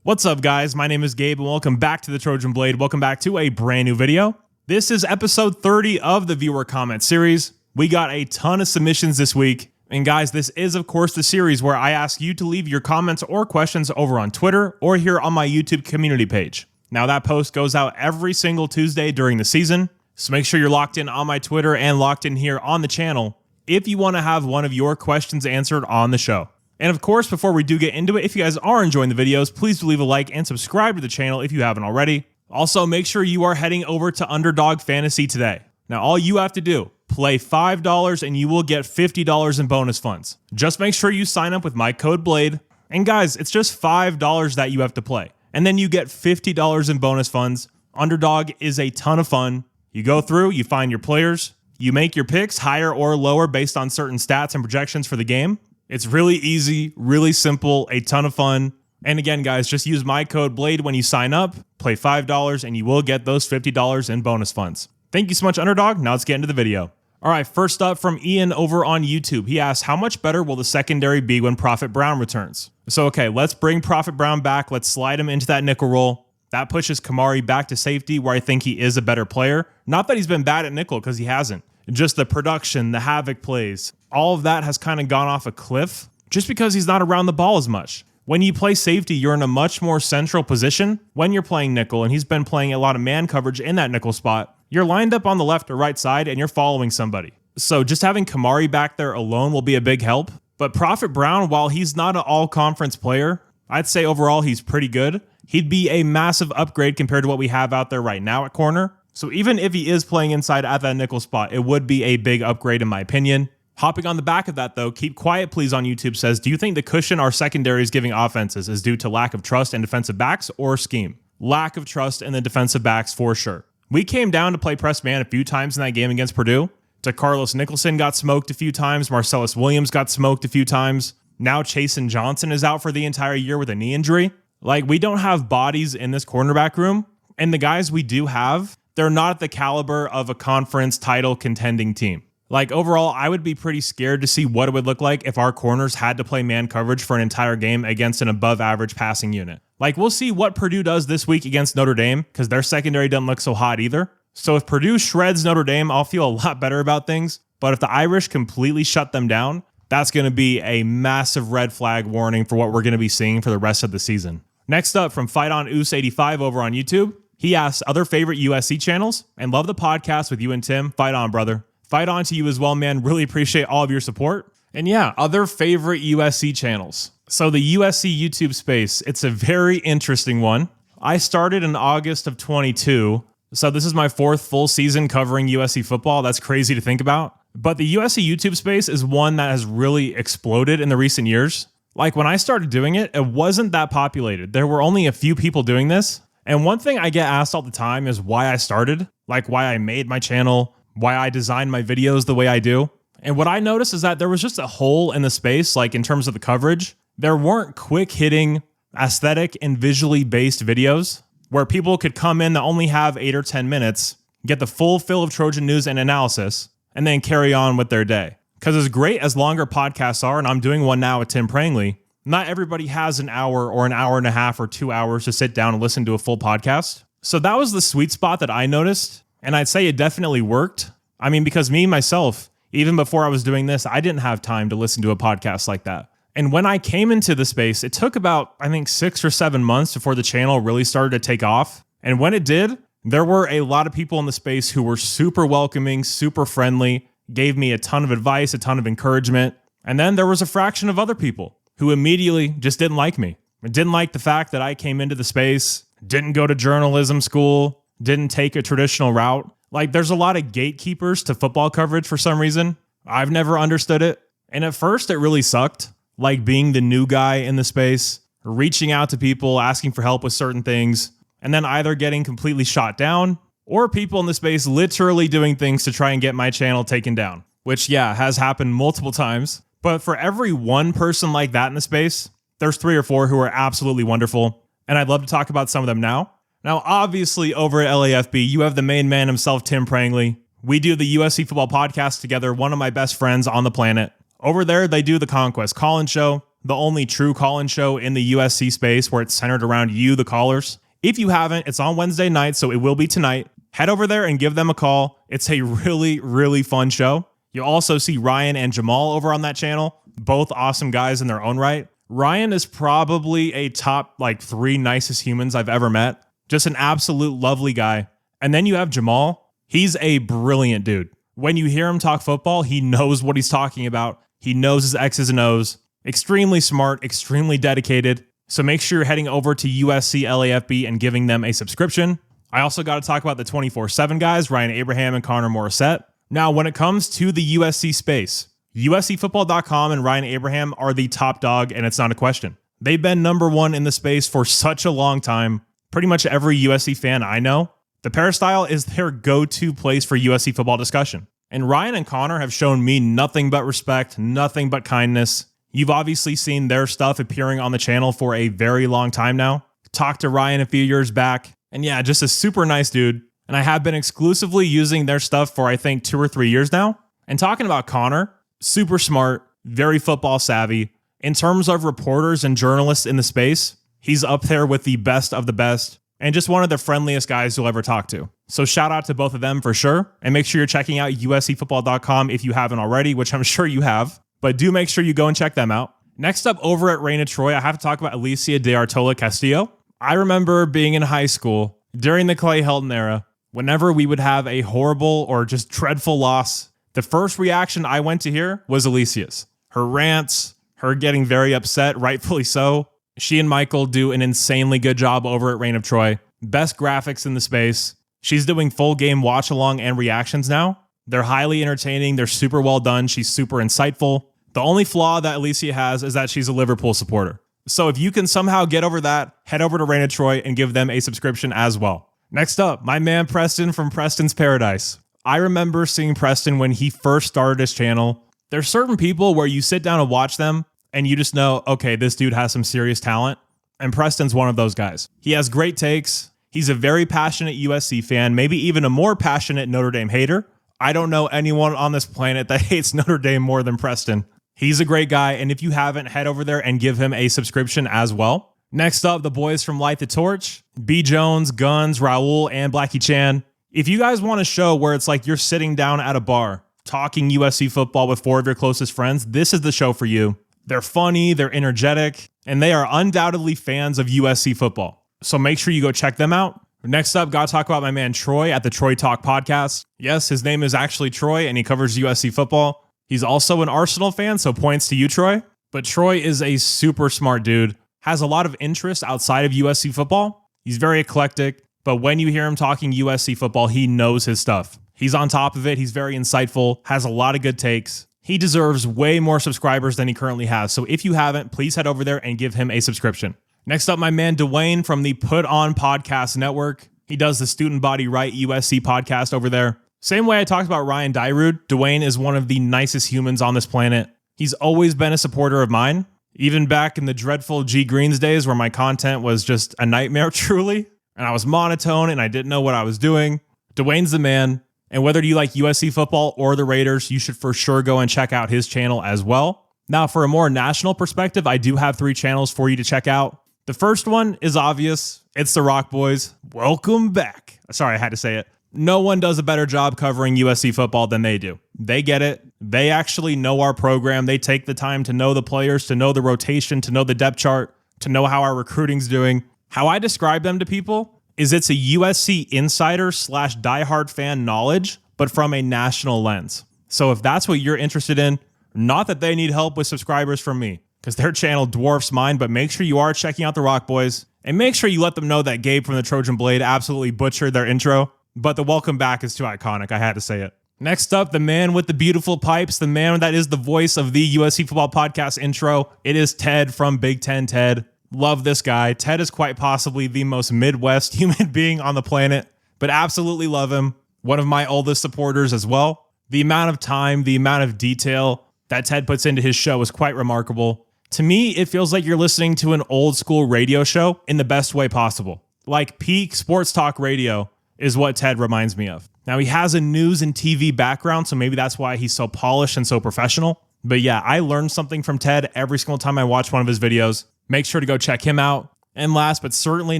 What's up, guys? My name is Gabe, and welcome back to the Trojan Blade. Welcome back to a brand new video. This is episode 30 of the viewer comment series. We got a ton of submissions this week. And guys, this is, of course, the series where I ask you to leave your comments or questions over on Twitter or here on my YouTube community page. Now, that post goes out every single Tuesday during the season, so make sure you're locked in on my Twitter and locked in here on the channel if you want to have one of your questions answered on the show. And of course, before we do get into it, if you guys are enjoying the videos, please do leave a like and subscribe to the channel if you haven't already. Also, make sure you are heading over to Underdog Fantasy today. Now, all you have to do, play $5 and you will get $50 in bonus funds. Just make sure you sign up with my code BLADE. And guys, it's just $5 that you have to play. And then you get $50 in bonus funds. Underdog is a ton of fun. You go through, you find your players, you make your picks higher or lower based on certain stats and projections for the game. It's really easy, really simple, a ton of fun. And again, guys, just use my code BLADE when you sign up, play $5, and you will get those $50 in bonus funds. Thank you so much, Underdog. Now let's get into the video. All right, first up from Ian over on YouTube. He asks, how much better will the secondary be when Prophet Brown returns? So, okay, let's bring Prophet Brown back. Let's slide him into that nickel role. That pushes Kamari back to safety, where I think he is a better player. Not that he's been bad at nickel, because he hasn't. Just the production, the havoc plays, all of that has kind of gone off a cliff just because he's not around the ball as much. When you play safety, you're in a much more central position when you're playing nickel, and he's been playing a lot of man coverage in that nickel spot. You're lined up on the left or right side, and you're following somebody. So just having Kamari back there alone will be a big help. But Prophet Brown, while he's not an all-conference player, I'd say overall he's pretty good. He'd be a massive upgrade compared to what we have out there right now at corner. So even if he is playing inside at that nickel spot, it would be a big upgrade in my opinion. Hopping on the back of that though, Keep Quiet Please on YouTube says, do you think the cushion our secondary is giving offenses is due to lack of trust in defensive backs or scheme? Lack of trust in the defensive backs for sure. We came down to play press man a few times in that game against Purdue. Carlos Nicholson got smoked a few times. Marcellus Williams got smoked a few times. Now Chasen Johnson is out for the entire year with a knee injury. Like, we don't have bodies in this cornerback room. And the guys we do have, they're not at the caliber of a conference title contending team. Like, overall, I would be pretty scared to see what it would look like if our corners had to play man coverage for an entire game against an above average passing unit. Like, we'll see what Purdue does this week against Notre Dame, because their secondary doesn't look so hot either. So if Purdue shreds Notre Dame, I'll feel a lot better about things. But if the Irish completely shut them down, that's going to be a massive red flag warning for what we're going to be seeing for the rest of the season. Next up, from Fight On Oos 85 over on YouTube. He asks, other favorite USC channels? And love the podcast with you and Tim. Fight on, brother. Fight on to you as well, man. Really appreciate all of your support. And yeah, other favorite USC channels. So the USC YouTube space, it's a very interesting one. I started in August of 22. So this is my fourth full season covering USC football. That's crazy to think about. But the USC YouTube space is one that has really exploded in the recent years. Like, when I started doing it, it wasn't that populated. There were only a few people doing this. And one thing I get asked all the time is why I started, like why I made my channel, why I designed my videos the way I do. And what I noticed is that there was just a hole in the space, like in terms of the coverage. There weren't quick hitting, aesthetic and visually based videos where people could come in that only have 8 or 10 minutes, get the full fill of Trojan news and analysis, and then carry on with their day. Because as great as longer podcasts are, and I'm doing one now with Tim Prangley, not everybody has an hour or an hour and a half or 2 hours to sit down and listen to a full podcast. So that was the sweet spot that I noticed. And I'd say it definitely worked. I mean, because me, myself, even before I was doing this, I didn't have time to listen to a podcast like that. And when I came into the space, it took about, I think, 6 or 7 months before the channel really started to take off. And when it did, there were a lot of people in the space who were super welcoming, super friendly, gave me a ton of advice, a ton of encouragement. And then there was a fraction of other people who immediately just didn't like me. Didn't like the fact that I came into the space, didn't go to journalism school, didn't take a traditional route. Like, there's a lot of gatekeepers to football coverage for some reason. I've never understood it. And at first, it really sucked. Like, being the new guy in the space, reaching out to people, asking for help with certain things, and then either getting completely shot down or people in the space literally doing things to try and get my channel taken down. Which, yeah, has happened multiple times. But for every one person like that in the space, there's 3 or 4 who are absolutely wonderful. And I'd love to talk about some of them now. Now, obviously, over at LAFB, you have the main man himself, Tim Prangley. We do the USC football podcast together, one of my best friends on the planet. Over there, they do the Conquest Call-In Show. the only true call-in show in the USC space where it's centered around you, the callers. If you haven't, it's on Wednesday night, so it will be tonight. Head over there and give them a call. It's a really, really fun show. You'll also see Ryan and Jamal over on that channel, both awesome guys in their own right. Ryan is probably a top 3 nicest humans I've ever met. Just an absolute lovely guy. And then you have Jamal. He's a brilliant dude. When you hear him talk football, he knows what he's talking about. He knows his X's and O's. Extremely smart, extremely dedicated. So make sure you're heading over to USC LAFB and giving them a subscription. I also got to talk about the 24/7 guys, Ryan Abraham and Connor Morissette. Now, when it comes to the USC space, USCfootball.com and Ryan Abraham are the top dog, and it's not a question. They've been number one in the space for such a long time. Pretty much every USC fan I know, the Peristyle is their go-to place for USC football discussion. And Ryan and Connor have shown me nothing but respect, nothing but kindness. You've obviously seen their stuff appearing on the channel for a very long time now. Talked to Ryan a few years back, and yeah, just a super nice dude. And I have been exclusively using their stuff for I think 2 or 3 years now. And talking about Connor, super smart, very football savvy. In terms of reporters and journalists in the space, he's up there with the best of the best, and just one of the friendliest guys you'll ever talk to. So shout out to both of them for sure. And make sure you're checking out USCfootball.com if you haven't already, which I'm sure you have. But do make sure you go and check them out. Next up over at Reign of Troy, I have to talk about Alicia de Artola Castillo. I remember being in high school during the Clay Helton era, whenever we would have a horrible or just dreadful loss, the first reaction I went to hear was Alicia's. Her rants, her getting very upset, rightfully so. She and Michael do an insanely good job over at Reign of Troy. Best graphics in the space. She's doing full game watch along and reactions now. They're highly entertaining. They're super well done. She's super insightful. The only flaw that Alicia has is that she's a Liverpool supporter. So if you can somehow get over that, head over to Reign of Troy and give them a subscription as well. Next up, my man Preston from Preston's Paradise. I remember seeing Preston when he first started his channel. There's certain people where you sit down and watch them and you just know, okay, this dude has some serious talent. And Preston's one of those guys. He has great takes. He's a very passionate USC fan, maybe even a more passionate Notre Dame hater. I don't know anyone on this planet that hates Notre Dame more than Preston. He's a great guy, and if you haven't, head over there and give him a subscription as well. Next up, the boys from Light the Torch, B. Jones, Guns, Raul, and Blackie Chan. If you guys want a show where it's like you're sitting down at a bar, talking USC football with 4 of your closest friends, this is the show for you. They're funny, they're energetic, and they are undoubtedly fans of USC football. So make sure you go check them out. Next up, gotta talk about my man Troy at the Troy Talk podcast. Yes, his name is actually Troy, and he covers USC football. He's also an Arsenal fan, so points to you, Troy. But Troy is a super smart dude, has a lot of interest outside of USC football. He's very eclectic, but when you hear him talking USC football, he knows his stuff. He's on top of it. He's very insightful, has a lot of good takes. He deserves way more subscribers than he currently has. So if you haven't, please head over there and give him a subscription. Next up, my man Dwayne from the Put On Podcast Network. He does the Student Body Right USC podcast over there. Same way I talked about Ryan Dyrud, Dwayne is one of the nicest humans on this planet. He's always been a supporter of mine, even back in the dreadful G Greens days where my content was just a nightmare, truly, and I was monotone and I didn't know what I was doing. Dwayne's the man, and whether you like USC football or the Raiders, you should for sure go and check out his channel as well. Now, for a more national perspective, I do have 3 channels for you to check out. The first one is obvious. It's the ROCBOYS. Welcome back. Sorry, I had to say it. No one does a better job covering USC football than they do. They get it. They actually know our program. They take the time to know the players, to know the rotation, to know the depth chart, to know how our recruiting's doing. How I describe them to people is it's a USC insider / diehard fan knowledge, but from a national lens. So if that's what you're interested in, not that they need help with subscribers from me, because their channel dwarfs mine, but make sure you are checking out the ROCBOYS, and make sure you let them know that Gabe from the Trojan Blade absolutely butchered their intro. But the welcome back is too iconic. I had to say it. Next up, the man with the beautiful pipes, the man that is the voice of the USC Football Podcast intro. It is Ted from Big Ten Ted. Love this guy. Ted is quite possibly the most Midwest human being on the planet, but absolutely love him. One of my oldest supporters as well. The amount of time, the amount of detail that Ted puts into his show is quite remarkable. To me, it feels like you're listening to an old school radio show in the best way possible. Like peak sports talk radio is what Ted reminds me of. Now, he has a news and TV background, so maybe that's why he's so polished and so professional. But yeah, I learned something from Ted every single time I watch one of his videos. Make sure to go check him out. And last but certainly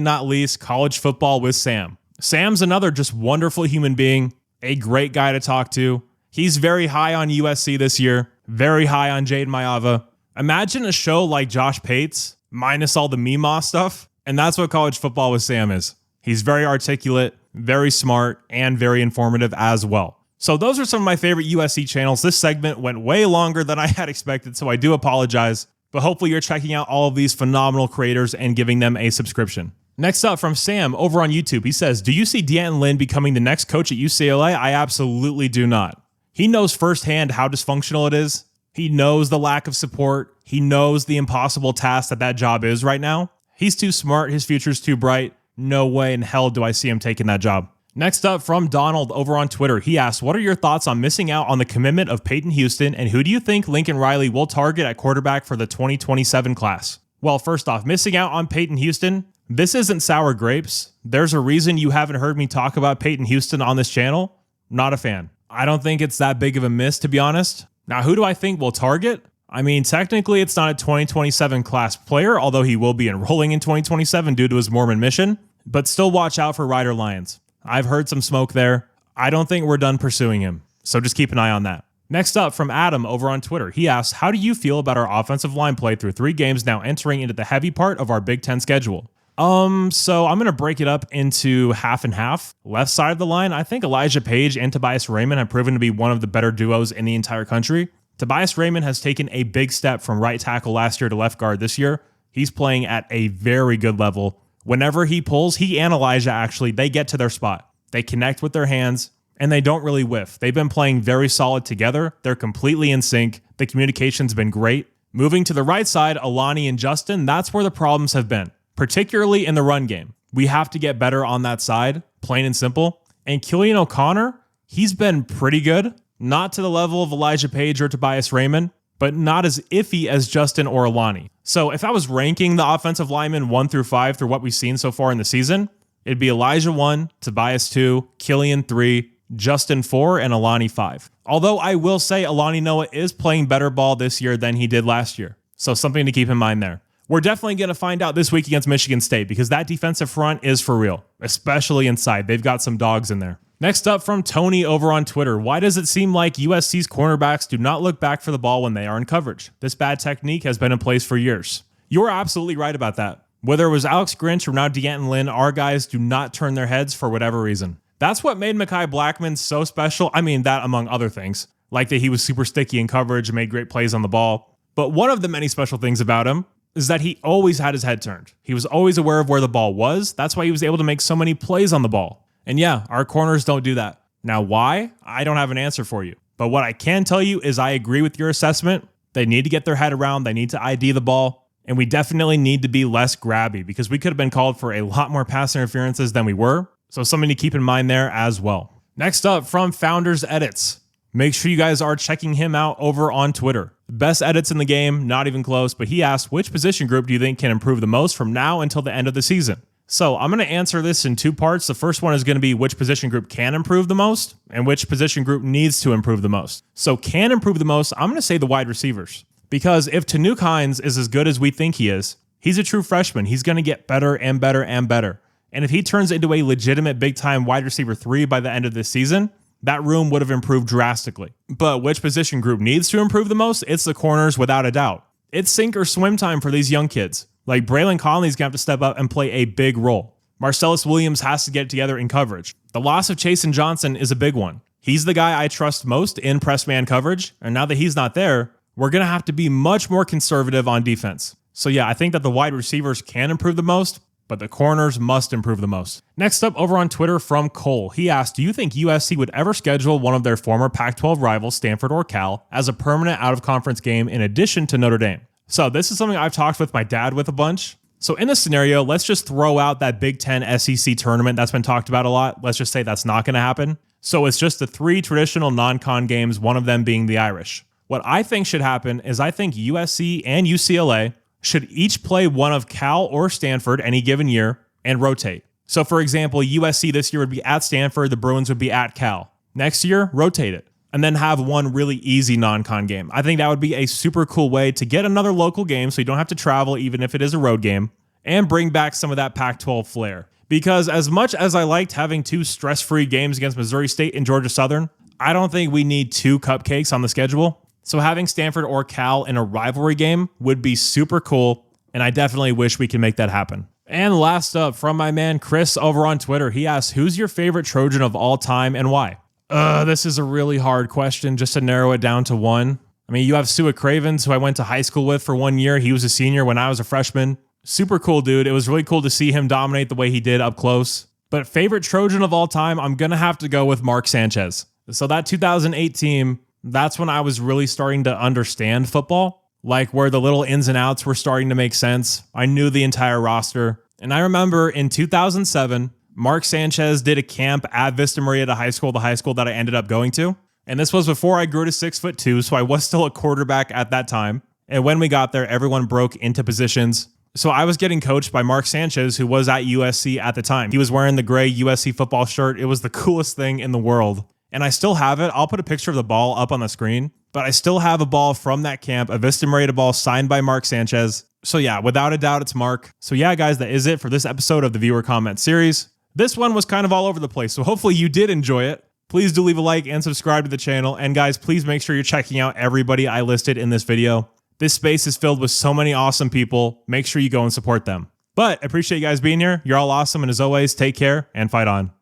not least, college football with Sam. Sam's another just wonderful human being, a great guy to talk to. He's very high on USC this year, very high on Jade Mayava. Imagine a show like Josh Pate's, minus all the Meemaw stuff, and that's what college football with Sam is. He's very articulate, very smart, and very informative as well. So those are some of my favorite USC channels. This segment went way longer than I had expected, so I do apologize. But hopefully you're checking out all of these phenomenal creators and giving them a subscription. Next up from Sam over on YouTube, he says, do you see Lynn becoming the next coach at UCLA? I absolutely do not. He knows firsthand how dysfunctional it is. He knows the lack of support. He knows the impossible task that job is right now. He's too smart. His future's too bright. No way in hell do I see him taking that job. Next up from Donald over on Twitter, he asks, what are your thoughts on missing out on the commitment of Peyton Houston, and who do you think Lincoln Riley will target at quarterback for the 2027 class? Well, first off, missing out on Peyton Houston, this isn't sour grapes. There's a reason you haven't heard me talk about Peyton Houston on this channel. Not a fan. I don't think it's that big of a miss, to be honest. Now, who do I think will target? I mean, technically, it's not a 2027 class player, although he will be enrolling in 2027 due to his Mormon mission, but still watch out for Ryder Lyons. I've heard some smoke there. I don't think we're done pursuing him, so just keep an eye on that. Next up from Adam over on Twitter, he asks, how do you feel about our offensive line play through 3 games now entering into the heavy part of our Big Ten schedule? So I'm going to break it up into half and half. Left side of the line, I think Elijah Page and Tobias Raymond have proven to be one of the better duos in the entire country. Tobias Raymond has taken a big step from right tackle last year to left guard this year. He's playing at a very good level. Whenever he pulls, he and Elijah actually, they get to their spot. They connect with their hands, and they don't really whiff. They've been playing very solid together. They're completely in sync. The communication's been great. Moving to the right side, Alani and Justin, that's where the problems have been, particularly in the run game. We have to get better on that side, plain and simple. And Killian O'Connor, he's been pretty good. Not to the level of Elijah Page or Tobias Raymond, but not as iffy as Justin or Alani. So if I was ranking the offensive linemen 1 through 5 through what we've seen so far in the season, it'd be Elijah 1, Tobias 2, Killian 3, Justin 4, and Alani 5. Although I will say Alani Noah is playing better ball this year than he did last year. So something to keep in mind there. We're definitely going to find out this week against Michigan State because that defensive front is for real, especially inside. They've got some dogs in there. Next up from Tony over on Twitter, why does it seem like USC's cornerbacks do not look back for the ball when they are in coverage? This bad technique has been in place for years. You're absolutely right about that. Whether it was Alex Grinch or now Lynn, our guys do not turn their heads for whatever reason. That's what made Mekhi Blackmon so special. I mean, that among other things, like that he was super sticky in coverage and made great plays on the ball. But one of the many special things about him is that he always had his head turned. He was always aware of where the ball was. That's why he was able to make so many plays on the ball. And yeah, our corners don't do that. Now, why? I don't have an answer for you. But what I can tell you is I agree with your assessment. They need to get their head around. They need to ID the ball. And we definitely need to be less grabby because we could have been called for a lot more pass interferences than we were. So something to keep in mind there as well. Next up from Founders Edits. Make sure you guys are checking him out over on Twitter. Best edits in the game, not even close, but he asked, which position group do you think can improve the most from now until the end of the season? So I'm going to answer this in 2 parts. The first one is going to be which position group can improve the most and which position group needs to improve the most. So can improve the most, I'm going to say the wide receivers. Because if Tanuk Hines is as good as we think he is, he's a true freshman. He's going to get better and better and better. And if he turns into a legitimate big-time wide receiver 3 by the end of this season, that room would have improved drastically. But which position group needs to improve the most? It's the corners without a doubt. It's sink or swim time for these young kids. Like Braylon Conley's going to have to step up and play a big role. Marcellus Williams has to get it together in coverage. The loss of Chasen Johnson is a big one. He's the guy I trust most in press man coverage. And now that he's not there, we're going to have to be much more conservative on defense. So yeah, I think that the wide receivers can improve the most, but the corners must improve the most. Next up over on Twitter from Cole, he asked, do you think USC would ever schedule one of their former Pac-12 rivals, Stanford or Cal, as a permanent out-of-conference game in addition to Notre Dame? So this is something I've talked with my dad with a bunch. So in this scenario, let's just throw out that Big Ten SEC tournament that's been talked about a lot. Let's just say that's not going to happen. So it's just the 3 traditional non-con games, one of them being the Irish. What I think should happen is I think USC and UCLA should each play one of Cal or Stanford any given year and rotate. So for example, USC this year would be at Stanford, the Bruins would be at Cal. Next year, rotate it. and then have one really easy non-con game. I think that would be a super cool way to get another local game so you don't have to travel even if it is a road game, and bring back some of that Pac-12 flair. Because as much as I liked having 2 stress-free games against Missouri State and Georgia Southern, I don't think we need 2 cupcakes on the schedule. So having Stanford or Cal in a rivalry game would be super cool, and I definitely wish we could make that happen. And last up, from my man Chris over on Twitter, he asks, who's your favorite Trojan of all time and why? This is a really hard question, just to narrow it down to one. I mean, you have Suet Cravens, who I went to high school with for 1 year. He was a senior when I was a freshman. Super cool dude. It was really cool to see him dominate the way he did up close. But favorite Trojan of all time, I'm going to have to go with Mark Sanchez. So that 2008 team, that's when I was really starting to understand football, like where the little ins and outs were starting to make sense. I knew the entire roster. And I remember in 2007, Mark Sanchez did a camp at Vista Marietta High School, the high school that I ended up going to. And this was before I grew to 6'2", so I was still a quarterback at that time. And when we got there, everyone broke into positions. So I was getting coached by Mark Sanchez, who was at USC at the time. He was wearing the gray USC football shirt. It was the coolest thing in the world. And I still have it. I'll put a picture of the ball up on the screen, but I still have a ball from that camp, a Vista Marietta ball signed by Mark Sanchez. So yeah, without a doubt, it's Mark. So yeah, guys, that is it for this episode of the Viewer Comment Series. This one was kind of all over the place, so hopefully you did enjoy it. Please do leave a like and subscribe to the channel. And guys, please make sure you're checking out everybody I listed in this video. This space is filled with so many awesome people. Make sure you go and support them. But I appreciate you guys being here. You're all awesome. And as always, take care and fight on.